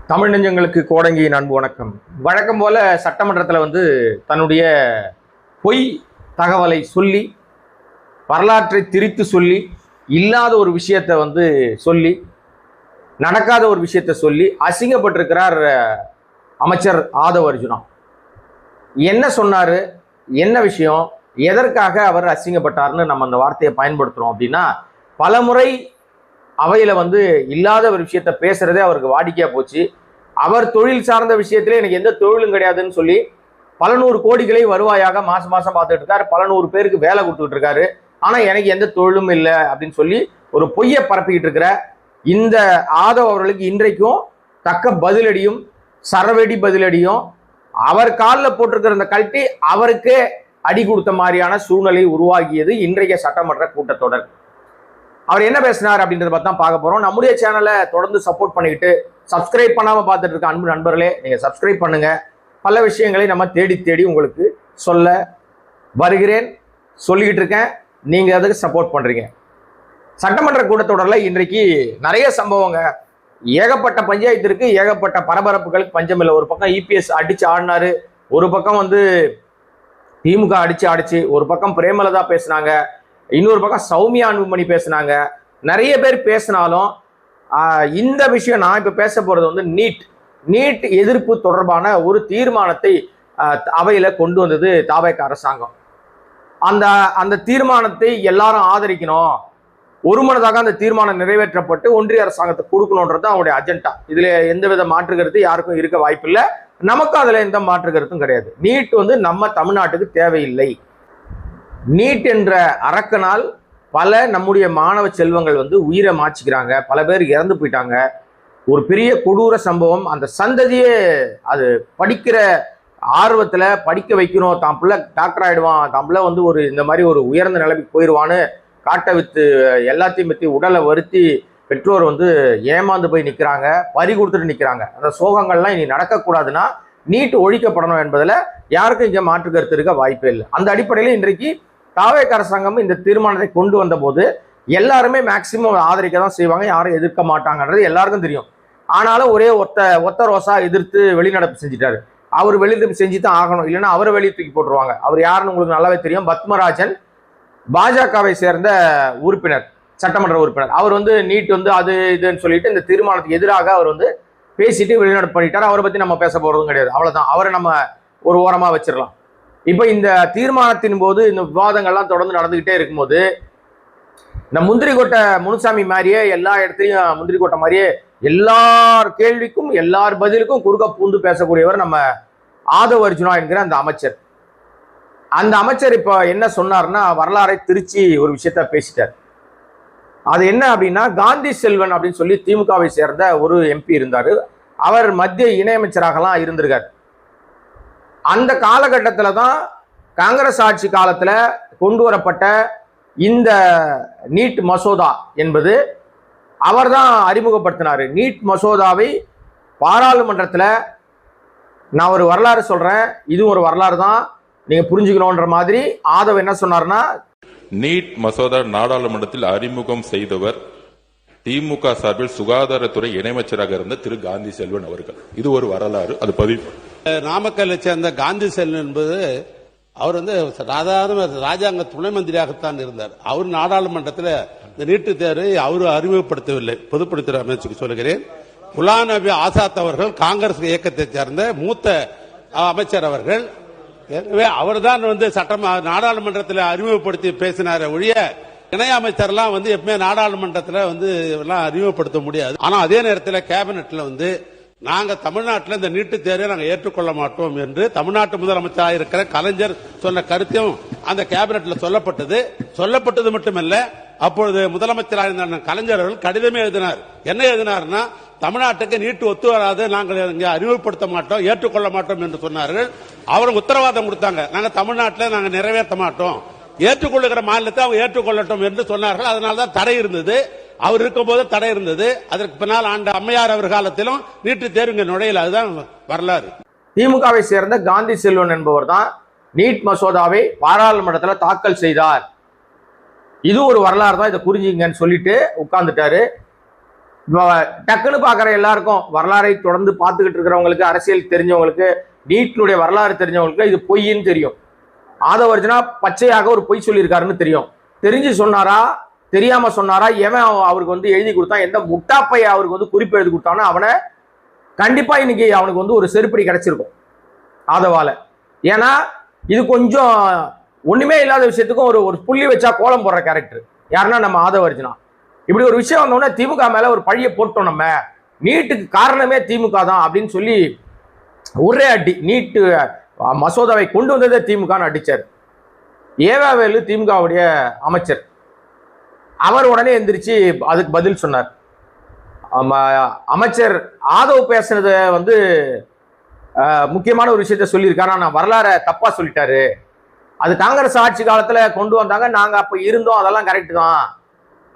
தமிழ் நெஞ்சங்களுக்கு கோடங்கியின் அன்பு வணக்கம். வழக்கம் போல சட்டமன்றத்தில் தன்னுடைய பொய் தகவலை சொல்லி, வரலாற்றை திரித்து சொல்லி, இல்லாத ஒரு விஷயத்தை சொல்லி, நடக்காத ஒரு விஷயத்தை சொல்லி அசிங்கப்பட்டிருக்கிறார் அமைச்சர் ஆதவ் அர்ஜுனா. என்ன சொன்னாரு, என்ன விஷயம், எதற்காக அவர் அசிங்கப்பட்டார்னு நம்ம அந்த வார்த்தையை பயன்படுத்துறோம் அப்படின்னா, பலமுறை அவையில இல்லாத ஒரு விஷயத்த பேசுறதே அவருக்கு வாடிக்கையா போச்சு. அவர் தொழில் சார்ந்த விஷயத்திலே எனக்கு எந்த தொழிலும் கிடையாதுன்னு சொல்லி பல நூறு கோடிகளை வருவாயாக மாசம் மாசம் பார்த்துட்டு இருக்காரு. பல நூறு பேருக்கு வேலை கொடுத்துட்டு இருக்காரு. ஆனா எனக்கு எந்த தொழிலும் இல்லை அப்படின்னு சொல்லி ஒரு பொய்யை பரப்பிக்கிட்டு இருக்கிற இந்த ஆதவ் அவர்களுக்கு இன்றைக்கும் தக்க பதிலடியும் சரவெடி பதிலடியும், அவர் காலில் போட்டிருக்கிற அந்த கல்ட்டி அவருக்கே அடி கொடுத்த மாதிரியான சூழ்நிலை உருவாகியது இன்றைய சட்டமன்ற கூட்டத்தொடர். அவர் என்ன பேசினார் அப்படின்றத பத்தி தான் பார்க்க போறோம். நம்முடைய சேனலை தொடர்ந்து சப்போர்ட் பண்ணிக்கிட்டு, சப்ஸ்கிரைப் பண்ணாம பார்த்துட்டு இருக்க அன்பு நண்பர்களே, நீங்க சப்ஸ்கிரைப் பண்ணுங்க. பல விஷயங்களை நம்ம தேடி தேடி உங்களுக்கு சொல்ல வருகிறேன், சொல்லிக்கிட்டு இருக்கேன். நீங்க அதுக்கு சப்போர்ட் பண்றீங்க. சட்டமன்ற கூட்டத்தொடர்ல இன்றைக்கு நிறைய சம்பவங்க, ஏகப்பட்ட பஞ்சாயத்து இருக்கு, ஏகப்பட்ட பரபரப்புகளுக்கு பஞ்சம் இல்லை. ஒரு பக்கம் இபிஎஸ் அடிச்சு ஆடினாரு, ஒரு பக்கம் திமுக அடிச்சு, ஒரு பக்கம் பிரேமலதா பேசினாங்க, இன்னொரு பக்கம் சௌமியா அன்புமணி பேசினாங்க. நிறைய பேர் பேசினாலும் இந்த விஷயம் நான் இப்ப பேச போறது நீட் எதிர்ப்பு தொடர்பான ஒரு தீர்மானத்தை அவையில கொண்டு வந்தது தாவேக அரசாங்கம். அந்த தீர்மானத்தை எல்லாரும் ஆதரிக்கணும், ஒருமனதாக அந்த தீர்மானம் நிறைவேற்றப்பட்டு ஒன்றிய அரசாங்கத்தை கொடுக்கணும்ன்றது அவருடைய அஜெண்டா. இதுல எந்தவித மாற்று கருத்து யாருக்கும் இருக்க வாய்ப்பில்லை. நமக்கும் அதுல எந்த மாற்று கருத்தும் கிடையாது. நீட் நம்ம தமிழ்நாட்டுக்கு தேவையில்லை. நீட் என்ற அரக்கனால் பல நம்முடைய மாணவ செல்வங்கள் உயிரை மாச்சிக்கிறாங்க, பல பேர் இறந்து போயிட்டாங்க. ஒரு பெரிய கொடூர சம்பவம். அந்த சந்ததியே அது படிக்கிற ஆர்வத்துல படிக்க வைக்கணும், தான் பிள்ளை டாக்டர் ஆயிடுவான், தான் பிள்ளை ஒரு இந்த மாதிரி ஒரு உயர்ந்த நிலைமைக்கு போயிடுவான்னு காட்டை வித்து எல்லாத்தையும் பற்றி உடலை வருத்தி பெற்றோர் ஏமாந்து போய் நிற்கிறாங்க, பறி கொடுத்துட்டு நிற்கிறாங்க. அந்த சோகங்கள்லாம் இனி நடக்கக்கூடாதுன்னா நீட் ஒழிக்கப்படணும் என்பதில் யாருக்கும் இங்கே மாற்று கருத்து இருக்க வாய்ப்பே இல்லை. அந்த அடிப்படையில் இன்றைக்கு தாவேக அரசாங்கம் இந்த தீர்மானத்தை கொண்டு வந்த போது எல்லாருமே மேக்சிமம் ஆதரிக்க தான் செய்வாங்க, யாரும் எதிர்க்க மாட்டாங்கன்றது எல்லாருக்கும் தெரியும். ஆனாலும் ஒரே ஒத்த ரோசா எதிர்த்து வெளிநடப்பு செஞ்சிட்டாரு. அவர் வெளிநடப்பு செஞ்சு தான் ஆகணும், இல்லைன்னா அவரை வெளியே தூக்கி போட்டுருவாங்க. அவர் யாருன்னு உங்களுக்கு நல்லாவே தெரியும். பத்மராஜன், பாஜகவை சேர்ந்த உறுப்பினர், சட்டமன்ற உறுப்பினர். அவர் நீட் அது இதுன்னு சொல்லிட்டு இந்த தீர்மானத்துக்கு எதிராக அவர் பேசிட்டு வெளிநடப்பு பண்ணிட்டார். அவரை பத்தி நம்ம பேச போறதும் கிடையாது, அவ்வளவுதான். அவரை நம்ம ஒரு ஓரமா வச்சிடலாம். இப்ப இந்த தீர்மானத்தின் போது இந்த விவாதங்கள்லாம் தொடர்ந்து நடந்துகிட்டே இருக்கும்போது, இந்த முந்திரிக்கோட்டை முனுசாமி மாதிரியே எல்லா இடத்துலையும் முந்திரிக்கோட்டை மாதிரியே எல்லார் கேள்விக்கும் எல்லார் பதிலுக்கும் குறுக்க பூந்து பேசக்கூடியவர் நம்ம ஆதவ் அர்ஜுனா என்கிற அந்த அமைச்சர். அந்த அமைச்சர் இப்ப என்ன சொன்னார்னா, வரலாறை திருச்சி ஒரு விஷயத்த பேசிட்டார். அது என்ன அப்படின்னா, காந்தி செல்வன் அப்படின்னு சொல்லி திமுகவை சேர்ந்த ஒரு எம்பி இருந்தாரு. அவர் மத்திய இணையமைச்சராகலாம் இருந்திருக்கார். அந்த காலகட்டத்தில் தான் காங்கிரஸ் ஆட்சி காலத்தில் கொண்டு வரப்பட்ட இந்த நீட் மசோதா என்பது அவர் தான் அறிமுகப்படுத்தினார். நீட் மசோதாவை பாராளுமன்றத்தில், நான் ஒரு வரலாறு சொல்றேன், இதுவும் ஒரு வரலாறு தான், நீங்க புரிஞ்சுக்கணும்ன்ற மாதிரி ஆதவ் என்ன சொன்னார்னா, நீட் மசோதா நாடாளுமன்றத்தில் அறிமுகம் செய்தவர் திமுக சார்பில் சுகாதாரத்துறை இணையமைச்சராக இருந்த திரு காந்தி செல்வன் அவர்கள். இது ஒரு வரலாறு. அது பதிவு. நாமக்கல்லை சேர்ந்த காந்தி செல்வன் என்பது அவர் சாதாரண ராஜாங்க துணை மந்திரியாகத்தான் இருந்தார். அவர் நாடாளுமன்றத்தில் இந்த நீட்டு தேர்வை அவர் அறிமுகப்படுத்தவில்லை. பொதுப்பணித்துறை அமைச்சருக்கு சொல்கிறேன். குலாம் நபி ஆசாத் அவர்கள் காங்கிரஸ் இயக்கத்தை சேர்ந்த மூத்த அமைச்சர் அவர்கள். எனவே அவர் தான் சட்டம் நாடாளுமன்றத்தில் அறிமுகப்படுத்தி பேசினார ஒழிய இணை அமைச்சர்லாம் எப்பவுமே நாடாளுமன்றத்தில் அறிமுகப்படுத்த முடியாது. ஆனா அதே நேரத்தில் கேபினெட்ல நாங்க தமிழ்நாட்டில் இந்த நீட்டு தேர்வை நாங்கள் ஏற்றுக்கொள்ள மாட்டோம் என்று தமிழ்நாட்டு முதலமைச்சராக இருக்கிற கலைஞர் சொன்ன கருத்தையும் அந்த கேபினெட்ல சொல்லப்பட்டது மட்டுமல்ல, அப்பொழுது முதலமைச்சராக இருந்த கலைஞர் அவர்கள் கடிதமே எழுதினார். என்ன எழுதினார்னா, தமிழ்நாட்டுக்கு நீட்டு ஒத்து வராது, நாங்கள் இங்கே அறிமுகப்படுத்த மாட்டோம், ஏற்றுக்கொள்ள மாட்டோம் என்று சொன்னார்கள். அவரும் உத்தரவாதம் கொடுத்தாங்க, நாங்க தமிழ்நாட்டில் நாங்க நிறைவேற்ற மாட்டோம், ஏற்றுக்கொள்ளுகிற மாநிலத்தை அவங்க ஏற்றுக்கொள்ளட்டும் என்று சொன்னார்கள். அதனால்தான் தடை இருந்தது. அவர் இருக்கும் போது தடை இருந்தது. அதற்கு பின்னால் ஆண்ட அம்மையார் அவர் காலத்திலும் நீட்டு தேர்வு நுழையல. அதுதான் வரலாறு. திமுகவை சேர்ந்த காந்தி செல்வன் என்பவர் தான் நீட் மசோதாவை பாராளுமன்றத்தில் தாக்கல் செய்தார். இது ஒரு வரலாறு தான், இதை புரிஞ்சுங்கன்னு சொல்லிட்டு உட்கார்ந்துட்டாரு. டக்குன்னு பார்க்குற எல்லாருக்கும், வரலாறை தொடர்ந்து பார்த்துக்கிட்டு இருக்கிறவங்களுக்கு, அரசியல் தெரிஞ்சவங்களுக்கு, நீட்டினுடைய வரலாறு தெரிஞ்சவங்களுக்கு இது பொய்ன்னு தெரியும். ஆதவர்ஜுனா பச்சையாக ஒரு பொய் சொல்லியிருக்காருன்னு தெரியும். தெரிஞ்சு சொன்னாரா, தெரியாம சொன்னாரா, எவன் அவருக்கு வந்து எழுதி கொடுத்தான், எந்த முட்டாப்பைய அவருக்கு வந்து குறிப்பு எழுதி கொடுத்தானோ அவனை கண்டிப்பா இன்னைக்கு அவனுக்கு வந்து ஒரு செருப்படி கிடைச்சிருக்கும் ஆதவால. ஏன்னா இது கொஞ்சம் ஒண்ணுமே இல்லாத விஷயத்துக்கும் ஒரு புள்ளி வச்சா கோலம் போடுற கேரக்டர் யாருன்னா நம்ம ஆதவர்ஜுனா. இப்படி ஒரு விஷயம் வந்தோடனே திமுக மேல ஒரு பழிய போட்டோம். நம்ம நீட்டுக்கு காரணமே திமுக தான் அப்படின்னு சொல்லி ஒரே அடி, நீட்டு மசோதாவை கொண்டு வந்ததே திமுகன்னு அடிச்சார். ஏவாவேலு திமுகவுடைய அமைச்சர், அவர் உடனே எந்திரிச்சு அதுக்கு பதில் சொன்னார். அமைச்சர் ஆதவ் பேசுனத வந்து முக்கியமான ஒரு விஷயத்த சொல்லியிருக்காரு, நான் வரலாற தப்பா சொல்லிட்டாரு. அது காங்கிரஸ் ஆட்சி காலத்துல கொண்டு வந்தாங்க, நாங்க அப்ப இருந்தோம், அதெல்லாம் கரெக்ட் தான்.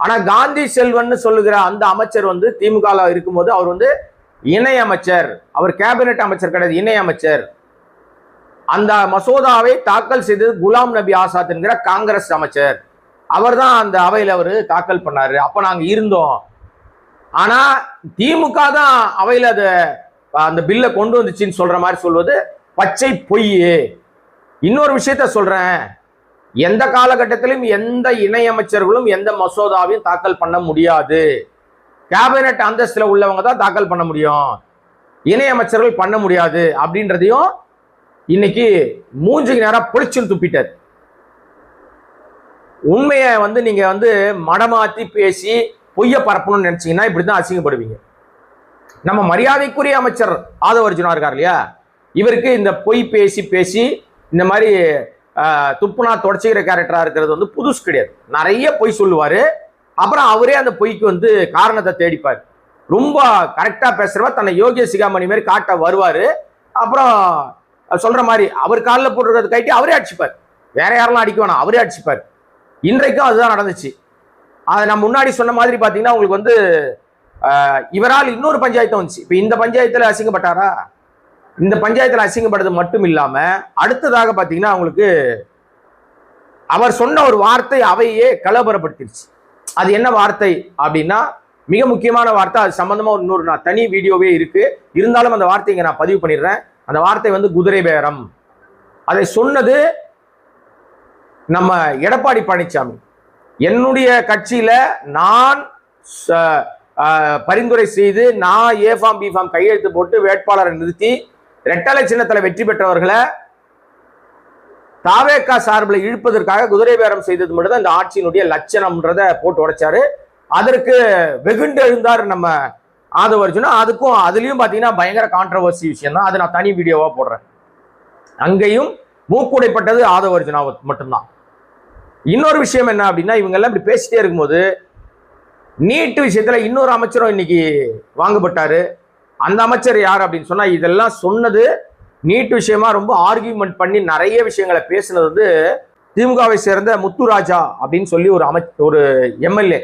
ஆனா காந்தி செல்வன் சொல்லுகிற அந்த அமைச்சர் வந்து திமுக இருக்கும்போது அவர் வந்து இணை அமைச்சர், அவர் கேபினெட் அமைச்சர் கிடையாது, இணை அமைச்சர். அந்த மசோதாவை தாக்கல் செய்தது குலாம் நபி ஆசாத் என்கிற காங்கிரஸ் அமைச்சர். அவர் தான் அந்த அவையில் அவர் தாக்கல் பண்ணாரு. அப்ப நாங்க இருந்தோம். ஆனா திமுக தான் அவையில் அந்த பில்லை கொண்டு வந்துச்சுன்னு சொல்ற மாதிரி சொல்வது பச்சை பொய். இன்னொரு விஷயத்த சொல்றேன், எந்த காலகட்டத்திலும் எந்த இணையமைச்சர்களும் எந்த மசோதாவையும் தாக்கல் பண்ண முடியாது. கேபினெட் அந்தஸ்துல உள்ளவங்க தான் தாக்கல் பண்ண முடியும், இணையமைச்சர்கள் பண்ண முடியாது அப்படின்றதையும் இன்னைக்கு மூஞ்சுக்கு நேரம் பொழிச்சுன்னு துப்பிட்டார். உண்மையை வந்து நீங்க வந்து மடமாத்தி பேசி பொய்ய பரப்பணும்னு நினைச்சீங்கன்னா இப்படிதான் அசிங்கப்படுவீங்க. நம்ம மரியாதைக்குரிய அமைச்சர் ஆதவர்ஜுனா இருக்கார் இல்லையா, இவருக்கு இந்த பொய் பேசி பேசி இந்த மாதிரி துப்புனா தொடச்சிக்கிற கேரக்டரா இருக்கிறது வந்து புதுசு கிடையாது. நிறைய பொய் சொல்லுவாரு, அப்புறம் அவரே அந்த பொய்க்கு வந்து காரணத்தை தேடிப்பார். ரொம்ப கரெக்டா பேசுறவா தன்னை யோகிய சிகாமணி மாதிரி காட்ட வருவாரு. அப்புறம் சொல்ற மாதிரி அவர் காலில் போட்டுருக்கிறது கைட்டி அவரே அடிச்சுப்பார், வேற யாரெல்லாம் அடிக்க வேணாம், அவரே அடிச்சுப்பார். இன்றைக்கும் அதுதான் நடந்துச்சு. அதை நான் முன்னாடி சொன்ன மாதிரி பாத்தீங்கன்னா உங்களுக்கு வந்து இவரால் இன்னொரு பஞ்சாயத்து வந்துச்சு. இப்ப இந்த பஞ்சாயத்துல அசிங்கப்பட்டாரா, இந்த பஞ்சாயத்துல அசிங்கப்பட்டது மட்டும் இல்லாம அடுத்ததாக பாத்தீங்கன்னா அவங்களுக்கு அவர் சொன்ன ஒரு வார்த்தை அவையே கலவரப்படுத்திருச்சு. அது என்ன வார்த்தை அப்படின்னா மிக முக்கியமான வார்த்தை, அது சம்பந்தமா இன்னொரு நான் தனி வீடியோவே இருக்கு, இருந்தாலும் அந்த வார்த்தையை நான் பதிவு பண்ணிடுறேன். அந்த வார்த்தை வந்து குதிரை பேரம். அதை சொன்னது நம்ம எடப்பாடி பழனிசாமி. என்னுடைய கட்சியில நான் பரிந்துரை செய்து நான் ஏ ஃபார்ம் பி ஃபார்ம் கையெழுத்து போட்டு வேட்பாளரை நிறுத்தி ரெட்டலை சின்னத்தில் வெற்றி பெற்றவர்களை தாவேகா சார்பில் இழுப்பதற்காக குதிரை பேரம் செய்தது மட்டும் தான் இந்த ஆட்சியினுடைய லட்சணம்ன்றத போட்டு உடைச்சாரு. அதற்கு வெகுண்டு எழுந்தார் நம்ம ஆதவர்ஜுனா. அதுலயும் பாத்தீங்கன்னா பயங்கர கான்ட்ரவர்சி விஷயம் தான், அது நான் தனி வீடியோவா போடுறேன். அங்கேயும் மூக்குடைப்பட்டது ஆதவர்ஜுனா மட்டும்தான். இன்னொரு விஷயம் என்ன அப்படின்னா, இவங்க எல்லாம் இப்படி பேசிட்டே இருக்கும்போது நீட்டு விஷயத்துல இன்னொரு அமைச்சரும் இன்னைக்கு வாங்கப்பட்டாரு. அந்த அமைச்சர் யார் அப்படின்னு சொன்னா, இதெல்லாம் சொன்னது நீட் விஷயமா ரொம்ப ஆர்கியூமெண்ட் பண்ணி நிறைய விஷயங்களை பேசினது வந்து திமுகவை சேர்ந்த முத்துராஜா அப்படின்னு சொல்லி ஒரு எம்எல்ஏ,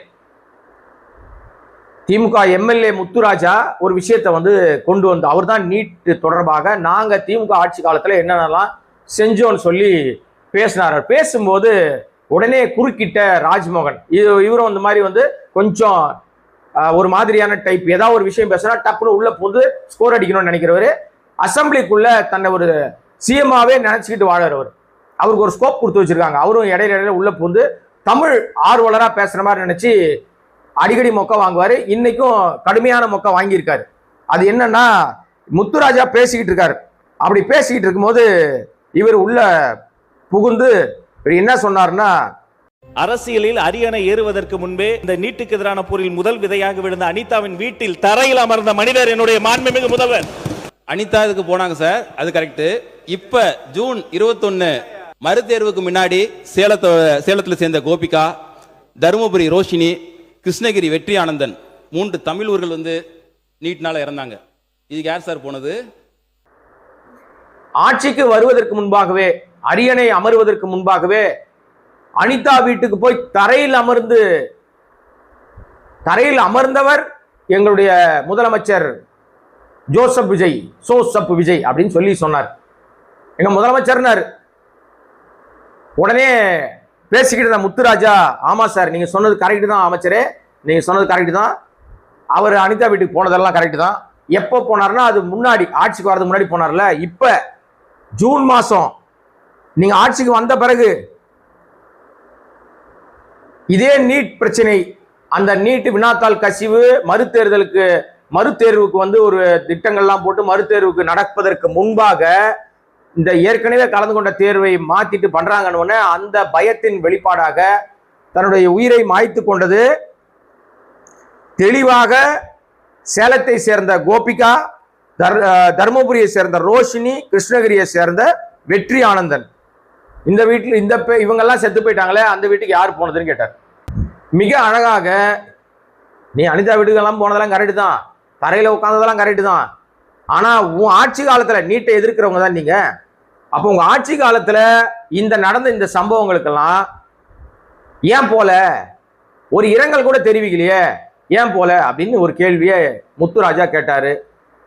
திமுக எம்எல்ஏ முத்துராஜா ஒரு விஷயத்தை வந்து கொண்டு வந்து அவர் தான் நீட் தொடர்பாக நாங்க திமுக ஆட்சி காலத்துல என்னென்னலாம் செஞ்சோன்னு சொல்லி பேசினார். பேசும்போது உடனே குறுக்கிட்ட ராஜ்மோகன், இவரும் இந்த மாதிரி வந்து கொஞ்சம் ஒரு மாதிரியான டைப், ஏதாவது ஒரு விஷயம் பேசுனா டப்புனு உள்ள போது ஸ்கோர் அடிக்கணும்னு நினைக்கிறவர், அசம்பிளிக்குள்ள தன்னை ஒரு சிஎம்மாவே நினைச்சுக்கிட்டு வாழறவர். அவருக்கு ஒரு ஸ்கோப் கொடுத்து வச்சிருக்காங்க. அவரும் இடையில உள்ள போந்து தமிழ் ஆர்வலரா பேசுற மாதிரி நினைச்சு அடிக்கடி மொக்க வாங்குவாரு. இன்னைக்கும் கடுமையான மொக்க வாங்கியிருக்காரு. அது என்னன்னா, முத்துராஜா பேசிக்கிட்டு இருக்காரு. அப்படி பேசிக்கிட்டு இருக்கும்போது இவர் உள்ள புகுந்து என்ன சொன்னார்னா, அரசியலில் அரியணை ஏறுவதற்கு முன்பே இந்த நீட்டுக்கு எதிரான போரில் முதல் விதையாக விழுந்த அனிதாவின் வீட்டில் தரையில் அமர்ந்த மனிதர் என்னுடைய மாண்புமிகு முதல்வர். அனிதா இதுக்கு போனாங்க சார், அது கரெக்ட். இப்ப ஜூன் 21 மறுதேர்வுக்கு முன்னாடி சேலத்தில் சேர்ந்த கோபிகா, தருமபுரி ரோஷினி, கிருஷ்ணகிரி வெற்றி ஆனந்தன் 3 தமிழ் ஊர்கள் வந்து நீட்னால இறந்தாங்க. இதுக்கு யார் சார் போனது? ஆட்சிக்கு வருவதற்கு முன்பாகவே, அரியணை அமர்வதற்கு முன்பாகவே அனிதா வீட்டுக்கு போய் தரையில் அமர்ந்தவர் எங்களுடைய முதலமைச்சர் ஜோசப் விஜய் அப்படின்னு சொல்லி சொன்னார். எங்க முதலமைச்சர்னார். உடனே பேசிக்கிட்டு முத்துராஜா, ஆமா சார் நீங்க சொன்னது கரெக்ட் தான் அமைச்சரே, நீங்க சொன்னது கரெக்ட் தான், அவர் அனிதா வீட்டுக்கு போனதெல்லாம் கரெக்ட் தான். எப்போ போனார்னா அது முன்னாடி, ஆட்சிக்கு வரதுக்கு முன்னாடி போனார்ல. இப்ப ஜூன் மாசம் நீங்க ஆட்சிக்கு வந்த பிறகு இதே நீட் பிரச்சனை, அந்த நீட் வினாத்தாள் கசிவு, மறுதேர்வுக்கு வந்து ஒரு திட்டங்கள்லாம் போட்டு மறுதேர்வுக்கு நடப்பதற்கு முன்பாக இந்த ஏற்கனவே கலந்து கொண்ட தேர்வை மாத்திட்டு பண்றாங்கன்னு அந்த பயத்தின் வெளிப்பாடாக தன்னுடைய உயிரை மாய்த்து கொண்டது தெளிவாக சேலத்தை சேர்ந்த கோபிகா, தர்மபுரியை சேர்ந்த ரோஷினி, கிருஷ்ணகிரியை சேர்ந்த வெற்றி ஆனந்தன். இந்த வீட்டில் இவங்கெல்லாம் செத்து போயிட்டாங்களே, அந்த வீட்டுக்கு யார் போனதுன்னு கேட்டார். மிக அழகாக, நீ அனிதா வீட்டுக்கெல்லாம் போனதெல்லாம் கரெக்டு தான், தரையில் உட்காந்ததெல்லாம் கரெக்டு தான், ஆனால் உன் ஆட்சி காலத்தில் நீட்டை எதிர்க்கிறவங்க தான் நீங்க. அப்போ உங்க ஆட்சி காலத்தில் நடந்த இந்த சம்பவங்களுக்கெல்லாம் ஏன் போல, ஒரு இரங்கல் கூட தெரிவிக்கலையே, ஏன் போல அப்படின்னு ஒரு கேள்வியை முத்துராஜா கேட்டாரு.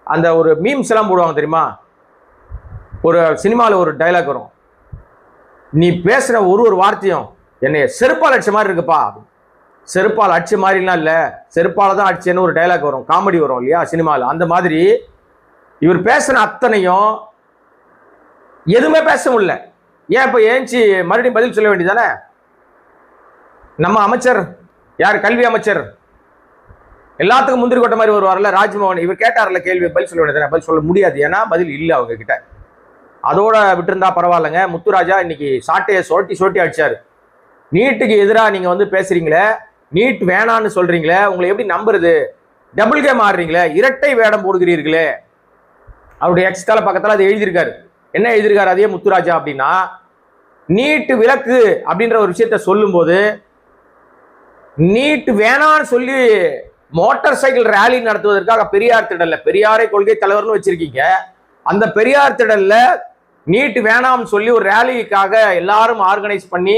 அந்த ஒரு மீம்ஸ் எல்லாம் போடுவாங்க தெரியுமா, ஒரு சினிமாவில் ஒரு டைலாக் வரும், நீ பேசுன ஒரு வார்த்தையும் என்னை செருப்பால் அடிச்ச மாதிரி இருக்குப்பா. செருப்பால் அடிச்ச மாதிரிலாம் இல்லை, செருப்பால தான் அடிச்சேன்னு ஒரு டைலாக் வரும், காமெடி வரும் இல்லையா சினிமாவில். அந்த மாதிரி இவர் பேசுன அத்தனையும் எதுவுமே பேச முடியல. ஏன் இப்போ ஏஞ்சி மறுபடியும் பதில் சொல்ல வேண்டியதானே? நம்ம அமைச்சர் யார், கல்வி அமைச்சர், எல்லாத்துக்கும் முந்திரி கொட்ட மாதிரி வருவார்ல ராஜ்மோகன், இவர் கேட்டார்ல கேள்வி, பதில் சொல்ல வேண்டியதானே? பதில் சொல்ல முடியாது, ஏன்னா பதில் இல்லை அவங்க கிட்ட. அதோட விட்டுருந்தா பரவாயில்லைங்க. முத்துராஜா இன்னைக்கு சாட்டையை சொட்டி அடிச்சாரு. நீட்டுக்கு எதிராக நீங்க வந்து பேசுறீங்களே, நீட் வேணான்னு சொல்றீங்களே, உங்களை எப்படி நம்புறது? டபுள் கேம் ஆடுறீங்களே, இரட்டை வேடம் போடுகிறீர்களே. அவருடைய எக்ஸ்டால பக்கத்தில் அது எழுதியிருக்காரு. என்ன எழுதியிருக்காரு அதே முத்துராஜா அப்படின்னா, நீட் விலக்கு அப்படின்ற ஒரு விஷயத்த சொல்லும் போது, நீட் வேணான்னு சொல்லி மோட்டார் சைக்கிள் ரேலி நடத்துவதற்காக பெரியார் திடல்ல, பெரியாரை கொள்கை தலைவர்னு வச்சிருக்கீங்க, அந்த பெரியார் திடல்ல நீட் வேணாம்னு சொல்லி ஒரு ரேலிக்காக எல்லாரும் ஆர்கனைஸ் பண்ணி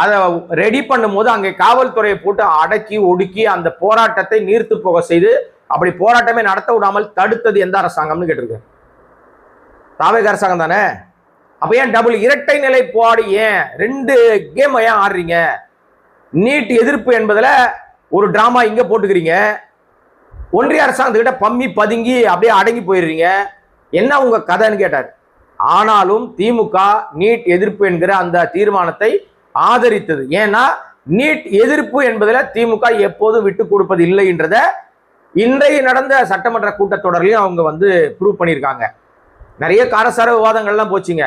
அதை ரெடி பண்ணும் போது அங்கே காவல்துறையை போட்டு அடக்கி ஒடுக்கி அந்த போராட்டத்தை நீர்த்து போக செய்து, அப்படி போராட்டமே நடத்த விடாமல் தடுத்தது எந்த அரசாங்கம்னு கேட்டிருக்காரு. தாவேக அரசாங்கம் தானே. அப்ப ஏன் டபுள் இரட்டை நிலைப்பாடு, ஏன் ரெண்டு கேம் ஏன் ஆடுறீங்க? நீட் எதிர்ப்பு என்பதுல ஒரு டிராமா இங்க போட்டுக்கிறீங்க, ஒன்றிய அரசாங்கத்துக்கிட்ட பம்மி பதுங்கி அப்படியே அடங்கி போயிடுறீங்க, என்ன உங்க கதைன்னு கேட்டார். ஆனாலும் திமுக நீட் எதிர்ப்பு என்கிற அந்த தீர்மானத்தை ஆதரித்தது. ஏன்னா நீட் எதிர்ப்பு என்பதில் திமுக எப்போதும் விட்டு கொடுப்பது இல்லை என்றத இன்றைய நடந்த சட்டமன்ற கூட்டத்தொடர்லையும் அவங்க வந்து ப்ரூவ் பண்ணியிருக்காங்க. நிறைய காரசார விவாதங்கள்லாம் போச்சுங்க.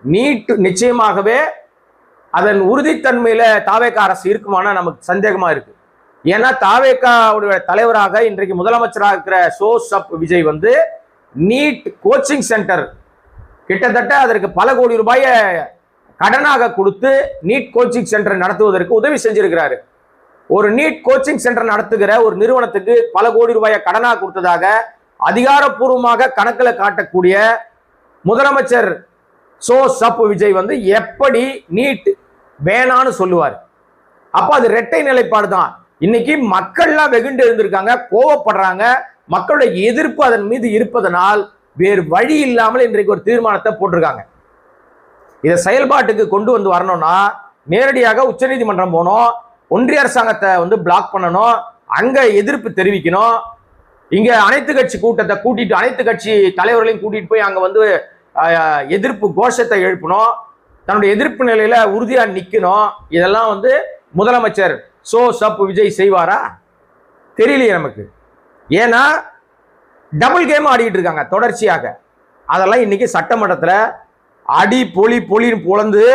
நீட் நிச்சயமாகவே அதன் உறுதித்தன்மையில தாவேகா அரசு இருக்குமானா நமக்கு சந்தேகமா இருக்கு. ஏன்னா தாவேகாவுடைய தலைவராக இன்றைக்கு முதலமைச்சராக இருக்கிற சப் விஜய் வந்து நீட் கோச்சிங் சென்டர் கிட்டத்தட்ட அதற்கு பல கோடி ரூபாயை கடனாக கொடுத்து நீட் கோச்சிங் சென்டர் நடத்துவதற்கு உதவி செஞ்சிருக்கிறாரு. ஒரு நீட் கோச்சிங் சென்டர் நடத்துகிற ஒரு நிறுவனத்துக்கு பல கோடி ரூபாயை கடனாக கொடுத்ததாக அதிகாரப்பூர்வமாக கணக்கில் காட்டக்கூடிய முதலமைச்சர் சப் விஜய் வந்து எப்படி நீட் வேணான்னு சொல்லுவார்? அப்ப அது இரட்டை நிலைப்பாடு தான். இன்னைக்கு மக்கள்லாம் வெகுண்டு இருந்திருக்காங்க, கோவப்படுறாங்க, மக்களுடைய எதிர்ப்பு அதன் மீது இருப்பதனால் வேறு வழி இல்லாமல் இன்றைக்கு ஒரு தீர்மானத்தை போட்டிருக்காங்க. இதை செயல்பாட்டுக்கு கொண்டு வந்து வரணும்னா நேரடியாக உச்சநீதிமன்றம் போகணும், ஒன்றிய அரசாங்கத்தை வந்து பிளாக் பண்ணணும், அங்க எதிர்ப்பு தெரிவிக்கணும். இங்க அனைத்து கட்சி கூட்டத்தை கூட்டிட்டு, அனைத்து கட்சி தலைவர்களையும் கூட்டிட்டு போய் அங்க வந்து எதிர்ப்பு கோஷத்தை எழுப்பணும், தன்னுடைய எதிர்ப்பு நிலையில உறுதியா நிக்கணும். இதெல்லாம் வந்து முதலமைச்சர் சப் விஜய் செய்வாரா? தெரியலையே நமக்கு. ஏன்னா டபுள் கேம் ஆடிட்டு இருக்காங்க தொடர்ச்சியாக. அதெல்லாம் இன்னைக்கு சட்டமன்றத்தில் அடி பொலின்னு பொழந்து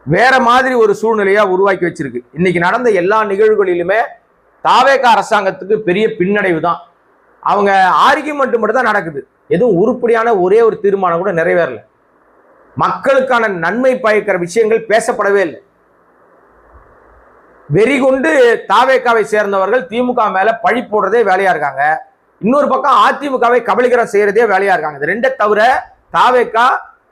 வேற மாதிரி ஒரு சூழ்நிலையா உருவாக்கி வச்சிருக்கு. இன்னைக்கு நடந்த எல்லா நிகழ்வுகளிலுமே தாவேகா அரசாங்கத்துக்கு பெரிய பின்னடைவு தான். அவங்க ஆர்கியூமெண்ட் மட்டும் தான் நடக்குது, எதுவும் உருப்படியான ஒரே ஒரு தீர்மானம் கூட நிறைவேறல. மக்களுக்கான நன்மை பயக்கிற விஷயங்கள் பேசப்படவே இல்லை. வெறி கொண்டு தாவேகாவை சேர்ந்தவர்கள் திமுக மேல பழி போடுறதே வேலையா இருக்காங்க. இன்னொரு பக்கம் அதிமுகவை கபலீகரம் செய்யறதே வேலையா இருக்காங்க. இது ரெண்டை தவிர தாவேகா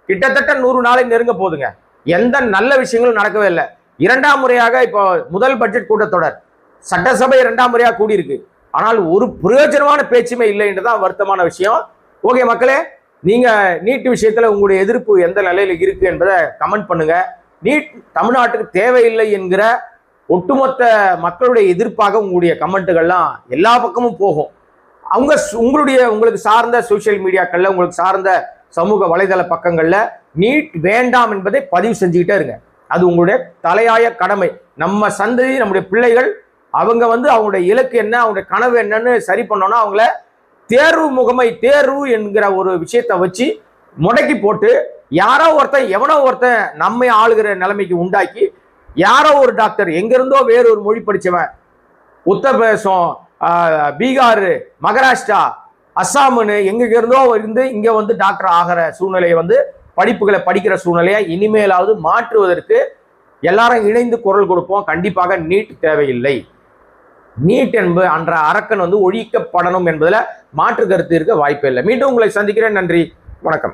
கிட்டத்தட்ட 100 நாளை நெருங்க போதுங்க, எந்த நல்ல விஷயங்களும் நடக்கவே இல்லை. 2ஆம் முறையாக இப்போ முதல் பட்ஜெட் கூட்டத்தொடர் சட்டசபை 2ஆம் முறையாக கூடியிருக்கு, ஆனால் ஒரு பிரயோஜனமான பேச்சுமே இல்லை என்றுதான் வருத்தமான விஷயம். ஓகே மக்களே, நீங்க நீட் விஷயத்துல உங்களுடைய எதிர்ப்பு எந்த நிலையில இருக்கு என்பதை கமெண்ட் பண்ணுங்க. நீட் தமிழ்நாட்டுக்கு தேவையில்லை என்கிற ஒட்டுமொத்த மக்களுடைய எதிர்ப்பாக உங்களுடைய கமெண்ட்டுகள்லாம் எல்லா பக்கமும் போகும். உங்களுக்கு சார்ந்த சோசியல் மீடியாக்கள்ல, உங்களுக்கு சார்ந்த சமூக வலைதள பக்கங்கள்ல நீட் வேண்டாம் என்பதை பதிவு செஞ்சுக்கிட்டே இருங்க. அது உங்களுடைய தலையாய கடமை. நம்ம சந்ததி, நம்முடைய பிள்ளைகள் அவங்க அவங்களுடைய இலக்கு என்ன, அவங்களுடைய கனவு என்னன்னு சரி பண்ணோம்னா அவங்கள தேர்வு என்கிற ஒரு விஷயத்தை வச்சு முடக்கி போட்டு எவனோ ஒருத்தன் நம்மை ஆளுகிற நிலைமைக்கு உண்டாக்கி, யாரோ ஒரு டாக்டர் எங்கிருந்தோ வேறொரு மொழி படிச்சவன் உத்தரப்பிரதேசம், பீகார், மகாராஷ்டிரா, அஸ்ஸாம்னு எங்க இருந்தோ இங்க டாக்டர் ஆகிற சூழ்நிலையை படிப்புகளை படிக்கிற சூழ்நிலையை இனிமேலாவது மாற்றுவதற்கு எல்லாரும் இணைந்து குரல் கொடுப்போம். கண்டிப்பாக நீட் தேவையில்லை. நீட் என்பது அன்ற அரக்கன் ஒழிக்கப்படணும் என்பதில் மாற்று கருத்து இருக்க வாய்ப்பே இல்லை. மீண்டும் உங்களை சந்திக்கிறேன். நன்றி, வணக்கம்.